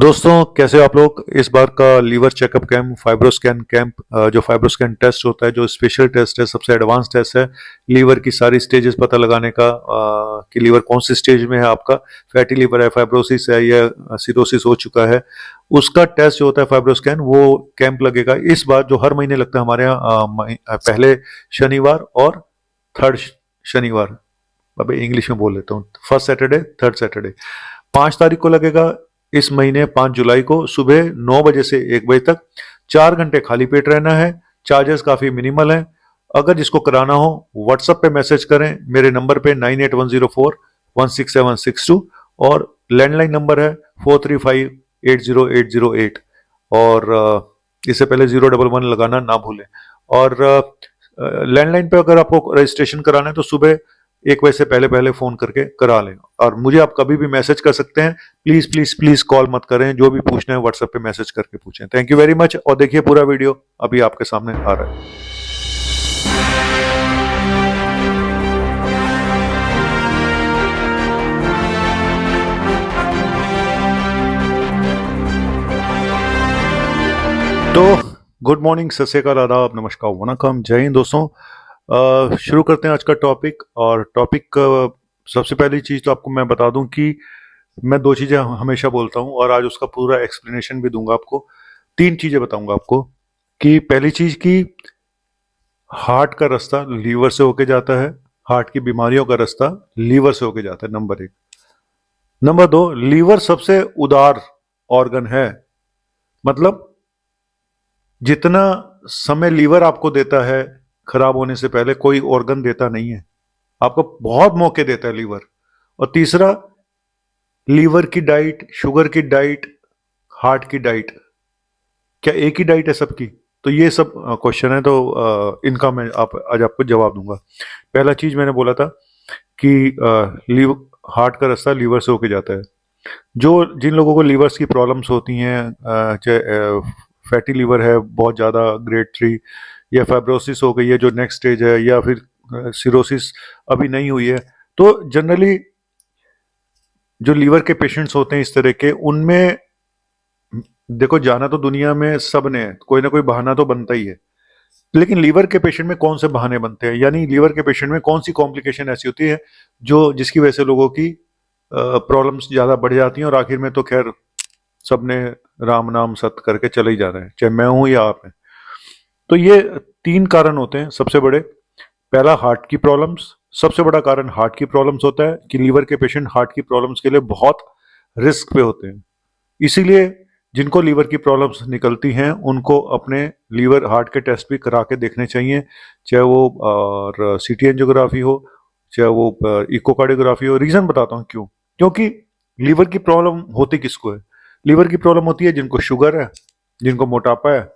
दोस्तों कैसे हो आप लोग। इस बार का liver checkup camp fibroscan camp जो फाइब्रोस्कैन टेस्ट होता है, जो स्पेशल टेस्ट है, सबसे एडवांस टेस्ट है लीवर की सारी स्टेजेस पता लगाने का, कि लीवर कौन सी स्टेज में है आपका, फैटी लीवर है, फाइब्रोसिस है या सिरोसिस हो चुका है। उसका टेस्ट जो होता है फाइब्रोस्कैन, वो कैंप लगेगा इस बार, जो हर महीने लगता है हमारे यहाँ पहले शनिवार और थर्ड शनिवार। अभी इंग्लिश में बोल लेता हूँ, फर्स्ट सैटरडे थर्ड सैटरडे। 5 तारीख को लगेगा इस महीने, 5 जुलाई को, सुबह 9 बजे से 1 बजे तक। 4 घंटे खाली पेट रहना है। चार्जेस काफी मिनिमल हैं। अगर जिसको कराना हो व्हाट्सएप पे मैसेज करें मेरे नंबर पे 9810416762, और लैंडलाइन नंबर है 43580808। और इससे पहले 011 लगाना ना भूलें। और लैंडलाइन पे अगर आपको रजिस्ट्रेशन कराना है तो सुबह 1 बजे से पहले पहले फोन करके करा लें। और मुझे आप कभी भी मैसेज कर सकते हैं। प्लीज प्लीज प्लीज कॉल मत करें, जो भी पूछना है व्हाट्सएप पे मैसेज करके पूछें। Thank you very much. और देखिए पूरा वीडियो अभी आपके सामने आ रहा है। तो गुड मॉर्निंग, सत श्री अकाल, आदाब, नमस्कार, वनकम, जय हिंद दोस्तों। शुरू करते हैं आज का टॉपिक। और टॉपिक सबसे पहली चीज तो आपको मैं बता दूं कि मैं 2 चीजें हमेशा बोलता हूं, और आज उसका पूरा एक्सप्लेनेशन भी दूंगा आपको। 3 चीजें बताऊंगा आपको। कि पहली चीज की, हार्ट का रास्ता लीवर से होके जाता है। हार्ट की बीमारियों का रास्ता लीवर से होके जाता है, नंबर 1। नंबर 2, लीवर सबसे उदार ऑर्गन है। मतलब जितना समय लीवर आपको देता है खराब होने से पहले, कोई ऑर्गन देता नहीं है। आपको बहुत मौके देता है लीवर। और तीसरा, लीवर की डाइट, शुगर की डाइट, हार्ट की डाइट, क्या एक ही डाइट है सबकी? तो ये सब क्वेश्चन है, तो इनका मैं आज आपको जवाब दूंगा। पहला चीज मैंने बोला था कि हार्ट का रास्ता लीवर से होके जाता है। जिन लोगों को लीवर्स की प्रॉब्लम्स होती हैं, चाहे फैटी लीवर है बहुत ज़्यादा ग्रेड 3, या फाइब्रोसिस हो गई है जो नेक्स्ट स्टेज है, या फिर सिरोसिस अभी नहीं हुई है, तो जनरली जो लीवर के पेशेंट्स होते हैं इस तरह के, उनमें देखो जाना तो दुनिया में सब ने है, कोई ना कोई बहाना तो बनता ही है। लेकिन लीवर के पेशेंट में कौन से बहाने बनते हैं, यानी लीवर के पेशेंट में कौन सी कॉम्प्लिकेशन ऐसी होती है जो जिसकी वजह से लोगों की प्रॉब्लम्स ज़्यादा बढ़ जाती हैं, और आखिर में तो खैर सबने राम नाम सत्य करके चले ही जा रहे हैं, चाहे मैं हूं या आप हैं। तो ये 3 कारण होते हैं सबसे बड़े। पहला, हार्ट की प्रॉब्लम्स। सबसे बड़ा कारण हार्ट की प्रॉब्लम्स होता है कि लीवर के पेशेंट हार्ट की प्रॉब्लम्स के लिए बहुत रिस्क पे होते हैं। इसीलिए जिनको लीवर की प्रॉब्लम्स निकलती हैं उनको अपने लीवर हार्ट के टेस्ट भी करा के देखने चाहिए, चाहे वो सीटी एंजियोग्राफी हो, चाहे वो इकोकार्डियोग्राफी हो। रीजन बताता हूँ क्यों। क्योंकि लीवर की प्रॉब्लम होती किसको है? लीवर की प्रॉब्लम होती है जिनको शुगर है, जिनको मोटापा है,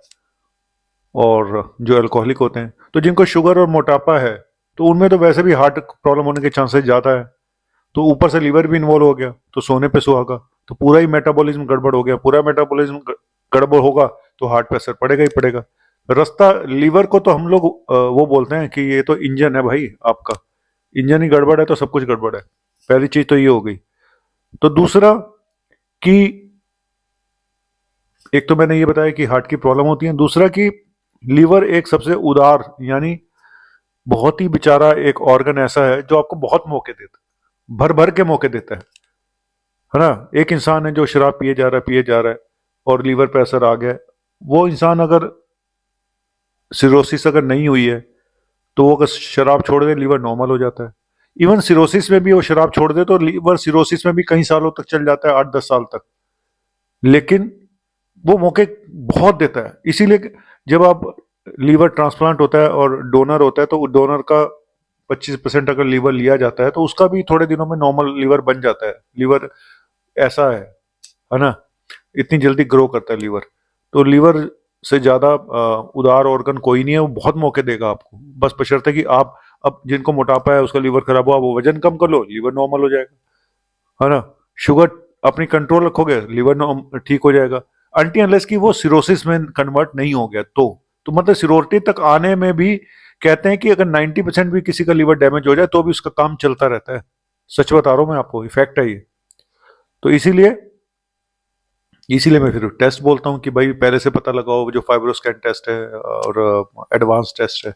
और जो अल्कोहलिक होते हैं। तो जिनको शुगर और मोटापा है तो उनमें तो वैसे भी हार्ट प्रॉब्लम होने के चांसेस ज़्यादा है। तो ऊपर से लीवर भी इन्वॉल्व हो गया तो सोने पे सुहागा, तो पूरा ही मेटाबॉलिज्म गड़बड़ हो गया। पूरा मेटाबॉलिज्म गड़बड़ होगा तो हार्ट पे असर पड़ेगा ही पड़ेगा। रास्ता लीवर को तो हम लोग वो बोलते हैं कि ये तो इंजन है भाई आपका, इंजन ही गड़बड़ है तो सब कुछ गड़बड़ है। पहली चीज तो ये हो गई। तो दूसरा कि एक तो मैंने ये बताया कि हार्ट की प्रॉब्लम होती है, दूसरा कि लीवर एक सबसे उदार, यानी बहुत ही बेचारा एक ऑर्गन ऐसा है जो आपको बहुत मौके देता है, भर भर के मौके देता है ना। एक इंसान है जो शराब पिए जा रहा है और लीवर पे असर आ गया। वो इंसान अगर सिरोसिस अगर नहीं हुई है तो वो अगर शराब छोड़ दे, लीवर नॉर्मल हो जाता है। इवन सिरोसिस में भी वो शराब छोड़ दे तो लीवर सिरोसिस में भी कई सालों तक चल जाता है, 8-10 साल तक। लेकिन वो मौके बहुत देता है। इसीलिए जब आप लीवर ट्रांसप्लांट होता है और डोनर होता है, तो डोनर का 25% अगर लीवर लिया जाता है तो उसका भी थोड़े दिनों में नॉर्मल लीवर बन जाता है। लीवर ऐसा है ना, इतनी जल्दी ग्रो करता है लीवर। तो लीवर से ज्यादा उदार ऑर्गन कोई नहीं है, वो बहुत मौके देगा आपको। बस बशर्ते कि आप, अब जिनको मोटापा है उसका लीवर खराब हुआ, वो वजन कम कर लो, लीवर नॉर्मल हो जाएगा, है ना। शुगर अपनी कंट्रोल रखोगे, लीवर ठीक हो जाएगा। अनटिल अनलेस कि वो सिरोसिस में कन्वर्ट नहीं हो गया तो मतलब सिरोसिस तक आने में भी कहते हैं कि अगर 90% भी किसी का लीवर डैमेज हो जाए तो भी उसका काम चलता रहता है। सच बता रहा हूं मैं आपको, इफेक्ट है ये। तो इसीलिए इसीलिए मैं फिर टेस्ट बोलता हूँ कि भाई पहले से पता लगाओ, जो फाइब्रोस्कैन टेस्ट है और एडवांस टेस्ट है,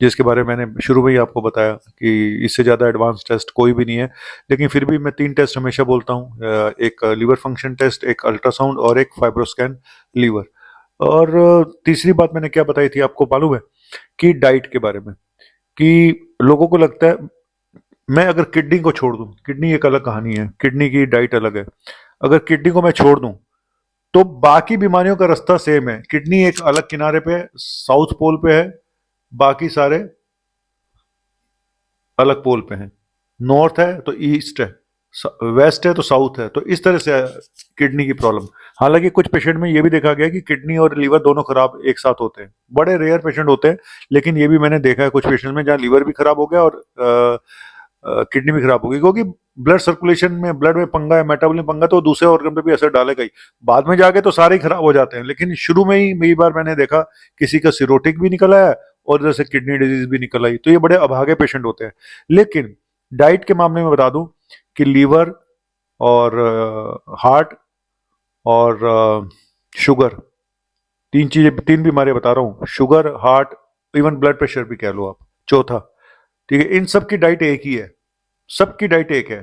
जिसके बारे में मैंने शुरू में ही आपको बताया कि इससे ज़्यादा एडवांस टेस्ट कोई भी नहीं है। लेकिन फिर भी मैं 3 टेस्ट हमेशा बोलता हूँ, एक लिवर फंक्शन टेस्ट, एक अल्ट्रासाउंड और एक फाइब्रोस्कैन लीवर। और तीसरी बात मैंने क्या बताई थी आपको मालूम है? कि डाइट के बारे में, कि लोगों को लगता है मैं अगर किडनी को छोड़ दूं, किडनी एक अलग कहानी है, किडनी की डाइट अलग है, अगर किडनी को मैं छोड़ दूं तो बाकी बीमारियों का रास्ता सेम है। किडनी एक अलग किनारे पे है, साउथ पोल पे है, बाकी सारे अलग पोल पे हैं। नॉर्थ है तो ईस्ट है, वेस्ट है तो साउथ है। तो इस तरह से किडनी की प्रॉब्लम। हालांकि कुछ पेशेंट में ये भी देखा गया कि किडनी और लीवर दोनों खराब एक साथ होते हैं, बड़े रेयर पेशेंट होते हैं, लेकिन ये भी मैंने देखा है कुछ पेशेंट में जहाँ लीवर भी खराब हो गया और किडनी भी खराब हो गई, क्योंकि ब्लड सर्कुलेशन में, ब्लड में पंगा है, मेटाबॉलिज्म पंगा, तो दूसरे ऑर्गन पे भी असर डालेगा ही। बाद में जाके तो सारे ही खराब हो जाते हैं, लेकिन शुरू में ही कई बार मैंने देखा किसी का सिरोटिक भी निकल आया और इधर से किडनी डिजीज भी निकल आई। तो ये बड़े अभागे पेशेंट होते हैं। लेकिन डाइट के मामले में बता दूं कि लीवर और हार्ट और शुगर, 3 बीमारियां बता रहा हूँ, sugar, heart, even blood pressure भी कह लो आप, चौथा, ठीक है, इन सब की डाइट एक ही है, सबकी डाइट एक है।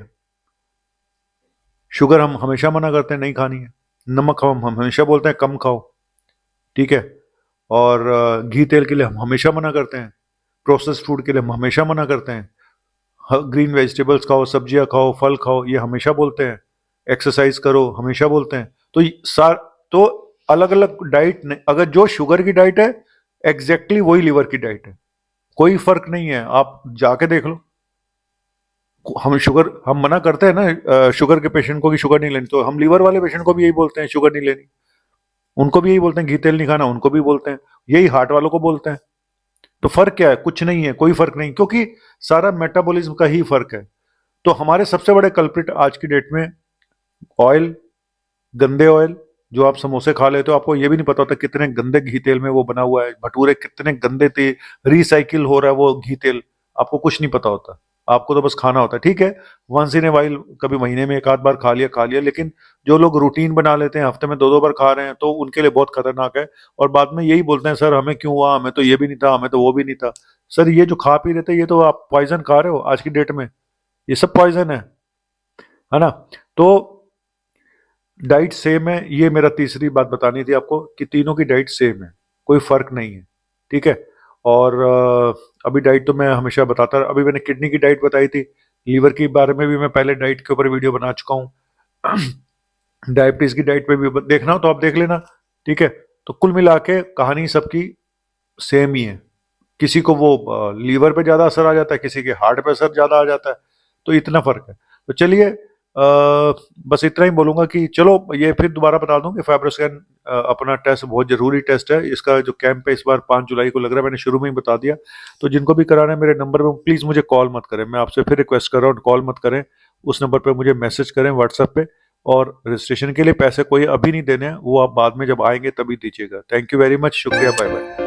शुगर हम हमेशा मना करते हैं नहीं खानी है, नमक हम हमेशा बोलते हैं कम खाओ, ठीक है, और घी तेल के लिए हम हमेशा मना करते हैं, प्रोसेस्ड फूड के लिए हम हमेशा मना करते हैं, ग्रीन वेजिटेबल्स खाओ, सब्जियां खाओ, फल खाओ, ये हमेशा बोलते हैं, एक्सरसाइज करो हमेशा बोलते हैं। तो तो अलग अलग डाइट ने, अगर जो शुगर की डाइट है एग्जैक्टली वही लीवर की डाइट है, कोई फर्क नहीं है, आप जाके देख लो। हम मना करते हैं ना शुगर के पेशेंट को कि शुगर नहीं लेनी, तो हम लीवर वाले पेशेंट को भी यही बोलते हैं शुगर नहीं लेनी, उनको भी यही बोलते हैं घी तेल नहीं खाना, उनको भी बोलते हैं, यही हार्ट वालों को बोलते हैं। तो फर्क क्या है? कुछ नहीं है, कोई फर्क नहीं, क्योंकि सारा मेटाबॉलिज्म का ही फर्क है। तो हमारे सबसे बड़े कल्प्रिट आज की डेट में ऑयल, गंदे ऑयल, जो आप समोसे खा लेते हो, आपको ये भी नहीं पता होता कितने गंदे घी तेल में वो बना हुआ है, भटूरे कितने गंदे तेल, रिसाइकिल हो रहा है वो घी तेल, आपको कुछ नहीं पता होता, आपको तो बस खाना होता है। ठीक है, वंस इन ए वाइल, कभी महीने में एक आध बार खा लिया, लेकिन जो लोग रूटीन बना लेते हैं, हफ्ते में 2-2 बार खा रहे हैं, तो उनके लिए बहुत खतरनाक है। और बाद में यही बोलते हैं सर हमें क्यों हुआ, हमें तो ये भी नहीं था, हमें तो वो भी नहीं था। सर ये जो खा पी रहे थे, ये तो आप पॉइजन खा रहे हो आज की डेट में, ये सब पॉइजन है ना? तो डाइट सेम है, ये मेरा तीसरी बात बतानी थी आपको कि तीनों की डाइट सेम है, कोई फर्क नहीं है, ठीक है। और अभी डाइट तो मैं हमेशा बताता रहा, अभी मैंने किडनी की डाइट बताई थी, लीवर के बारे में भी मैं पहले डाइट के ऊपर वीडियो बना चुका हूँ। डायबिटीज की डाइट पे भी देखना हो तो आप देख लेना, ठीक है। तो कुल मिला के कहानी सबकी सेम ही है, किसी को वो लीवर पे ज्यादा असर आ जाता है, किसी के हार्ट पे असर ज्यादा आ जाता है, तो इतना फर्क है। तो चलिए बस इतना ही बोलूंगा कि चलो ये फिर दोबारा बता दूं कि फाइब्रोस्कैन अपना टेस्ट बहुत जरूरी टेस्ट है, इसका जो कैंप है इस बार 5 जुलाई को लग रहा है, मैंने शुरू में ही बता दिया। तो जिनको भी कराना है मेरे नंबर पे प्लीज मुझे कॉल मत करें, मैं आपसे फिर रिक्वेस्ट कर रहा हूँ, कॉल मत करें, उस नंबर पे मुझे मैसेज करें व्हाट्सएप पे। और रजिस्ट्रेशन के लिए पैसे कोई अभी नहीं देने हैं, वो आप बाद में जब आएंगे तभी दीजिएगा। थैंक यू वेरी मच, शुक्रिया, बाय बाय।